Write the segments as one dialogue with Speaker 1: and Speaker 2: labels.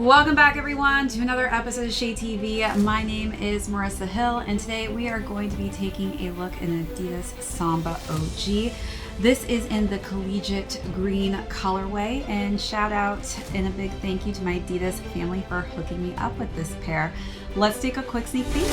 Speaker 1: Welcome back everyone to another episode of ShadeTV. My name is Marissa Hill and today we are going to be taking a look at an Adidas Samba OG. This is in the Collegiate Green colorway, and shout out and a big thank you to my Adidas family for hooking me up with this pair. Let's take a quick sneak peek.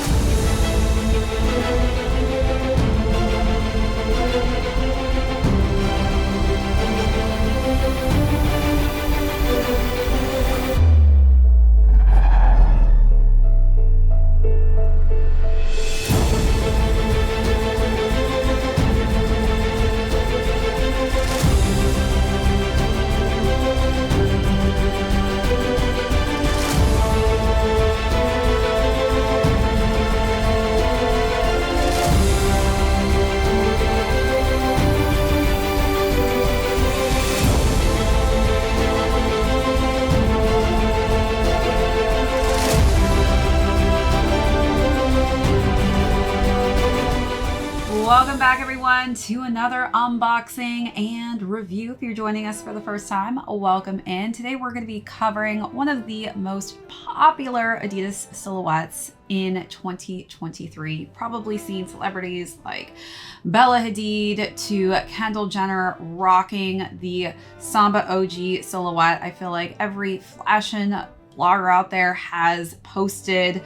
Speaker 1: Welcome back everyone to another unboxing and review. If you're joining us for the first time, welcome in. Today we're going to be covering one of the most popular Adidas silhouettes in 2023. Probably seen celebrities like Bella Hadid to Kendall Jenner rocking the Samba OG silhouette. I feel like every fashion blogger out there has posted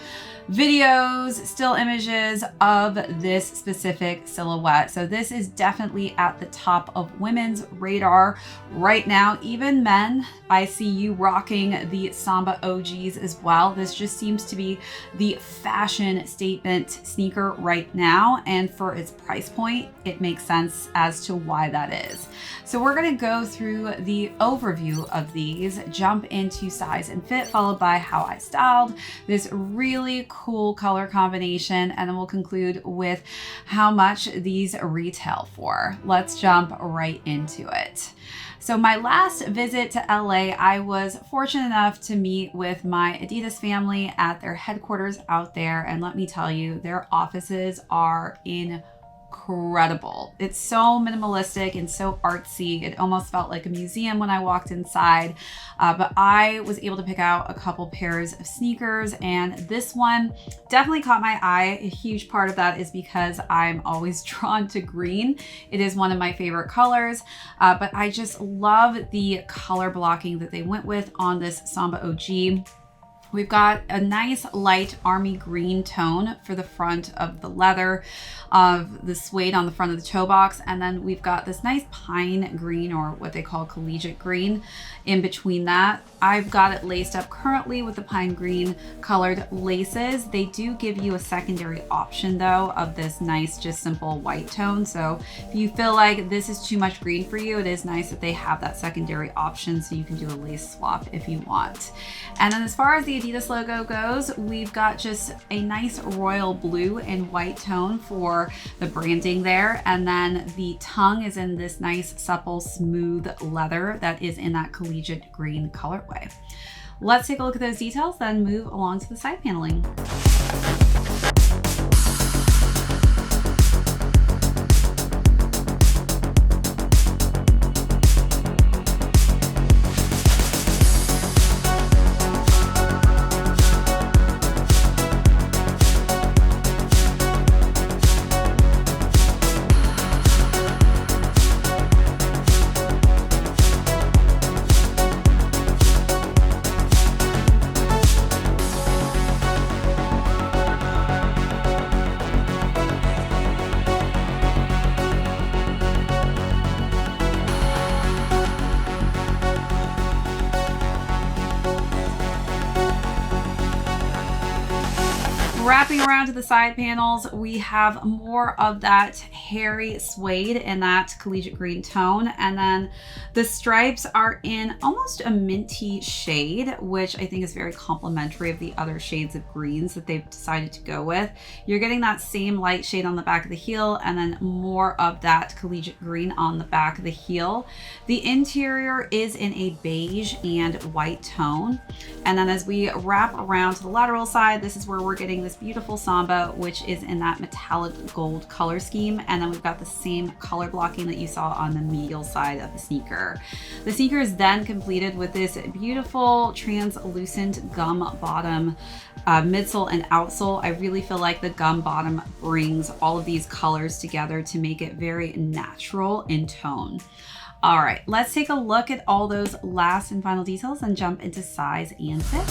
Speaker 1: videos, still images of this specific silhouette. So this is definitely at the top of women's radar right now. Even men, I see you rocking the Samba OGs as well. This just seems to be the fashion statement sneaker right now. And for its price point, it makes sense as to why that is. So we're gonna go through the overview of these, jump into size and fit, followed by how I styled this really cool color combination, and then we'll conclude with how much these retail for. Let's jump right into it. So my last visit to LA, I was fortunate enough to meet with my Adidas family at their headquarters out there, and let me tell you, their offices are incredible. It's so minimalistic and so artsy. It almost felt like a museum when I walked inside, but I was able to pick out a couple pairs of sneakers, and this one definitely caught my eye. A huge part of that is because I'm always drawn to green. It is one of my favorite colors, but I just love the color blocking that they went with on this Samba OG. We've got a nice light army green tone for the front of the leather of the suede on the front of the toe box. And then we've got this nice pine green, or what they call collegiate green, in between that. I've got it laced up currently with the pine green colored laces. They do give you a secondary option though of this nice, just simple white tone. So if you feel like this is too much green for you, it is nice that they have that secondary option so you can do a lace swap if you want. And then as far as the Adidas logo goes, we've got just a nice royal blue and white tone for the branding there. And then the tongue is in this nice, supple, smooth leather that is in that collegiate green colorway. Let's take a look at those details, then move along to the side paneling. Wrapping around to the side panels, we have more of that hairy suede in that collegiate green tone. And then the stripes are in almost a minty shade, which I think is very complimentary of the other shades of greens that they've decided to go with. You're getting that same light shade on the back of the heel, and then more of that collegiate green on the back of the heel. The interior is in a beige and white tone. And then as we wrap around to the lateral side, this is where we're getting the this beautiful Samba, which is in that metallic gold color scheme. And then we've got the same color blocking that you saw on the medial side of the sneaker. The sneaker is then completed with this beautiful translucent gum bottom midsole and outsole. I really feel like the gum bottom brings all of these colors together to make it very natural in tone. All right, let's take a look at all those last and final details and jump into size and fit.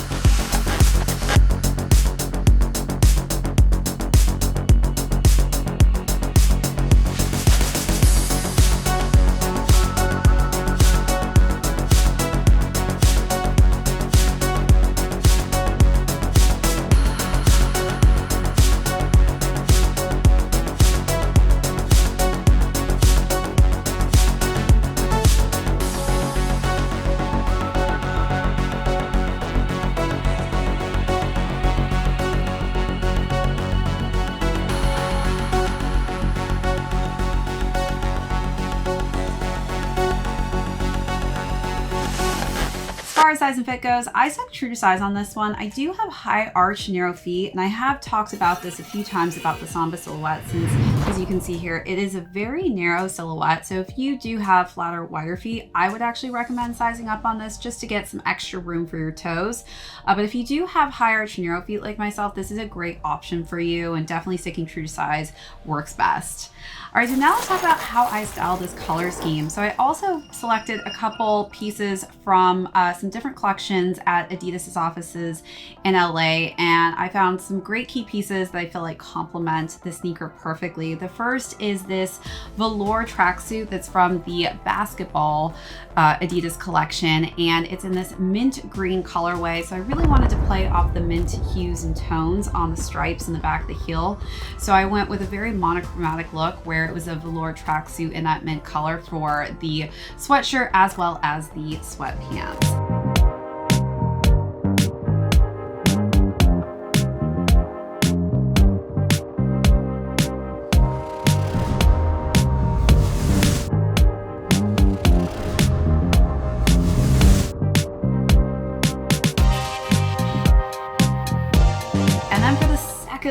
Speaker 1: As far as size and fit goes, I stuck true to size on this one. I do have high arch, narrow feet, and I have talked about this a few times about the Samba silhouette, since, as you can see here, it is a very narrow silhouette. So if you do have flatter, wider feet, I would actually recommend sizing up on this just to get some extra room for your toes. But if you do have high arch, narrow feet like myself, this is a great option for you, and definitely sticking true to size works best. All right, so now let's talk about how I styled this color scheme. So I also selected a couple pieces from some different collections at Adidas's offices in LA, and I found some great key pieces that I feel like complement the sneaker perfectly. The first is this velour tracksuit that's from the basketball Adidas collection, and it's in this mint green colorway. So I really wanted to play off the mint hues and tones on the stripes in the back of the heel. So I went with a very monochromatic look where it was a velour tracksuit in that mint color for the sweatshirt as well as the sweatpants.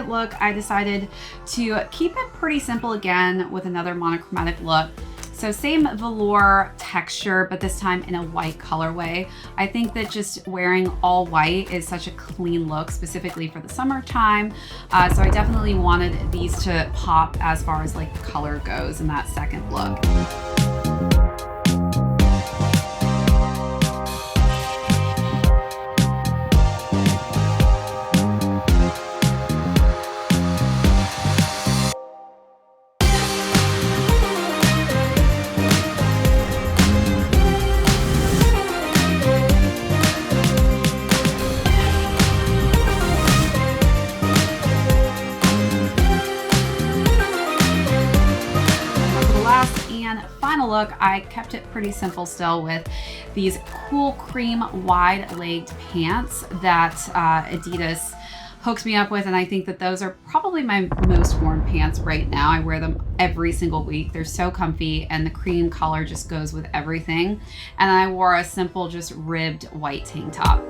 Speaker 1: Look, I decided to keep it pretty simple again with another monochromatic look. So same velour texture, but this time in a white colorway. I think that just wearing all white is such a clean look, specifically for the summertime. So I definitely wanted these to pop as far as like the color goes in that second look. Final look, I kept it pretty simple still with these cool cream wide-legged pants that Adidas hooks me up with, and I think that those are probably my most worn pants right now. I wear them every single week. They're so comfy, and the cream color just goes with everything. And I wore a simple, just ribbed white tank top.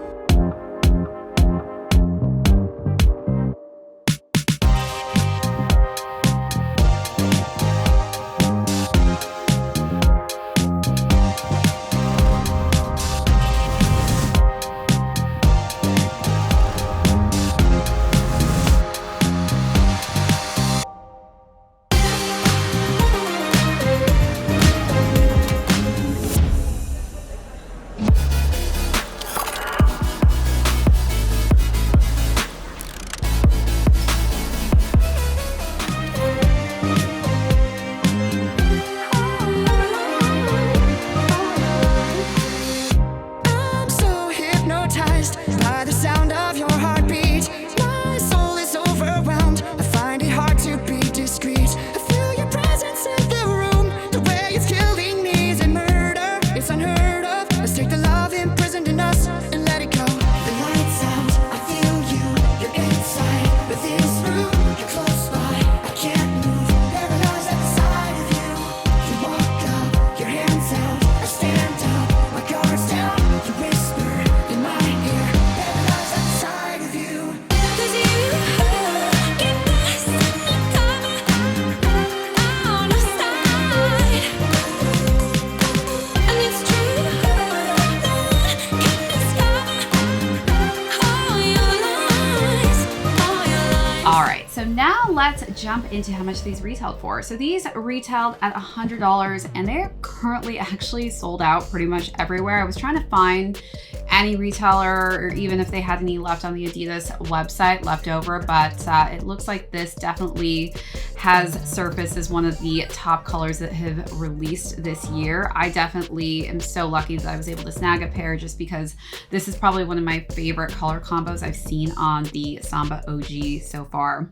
Speaker 1: so now let's jump into how much these retailed for. So these retailed at $100 and they're currently actually sold out pretty much everywhere. I was trying to find any retailer or even if they had any left on the Adidas website left over, but it looks like this definitely has surfaced as one of the top colors that have released this year. I definitely am so lucky that I was able to snag a pair just because this is probably one of my favorite color combos I've seen on the Samba OG so far.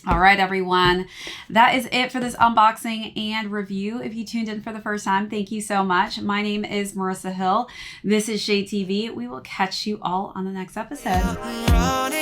Speaker 1: All right, everyone, that is it for this unboxing and review. If you tuned in for the first time, thank you so much. My name is Marissa Hill. This is ShadeTV. We will catch you all on the next episode.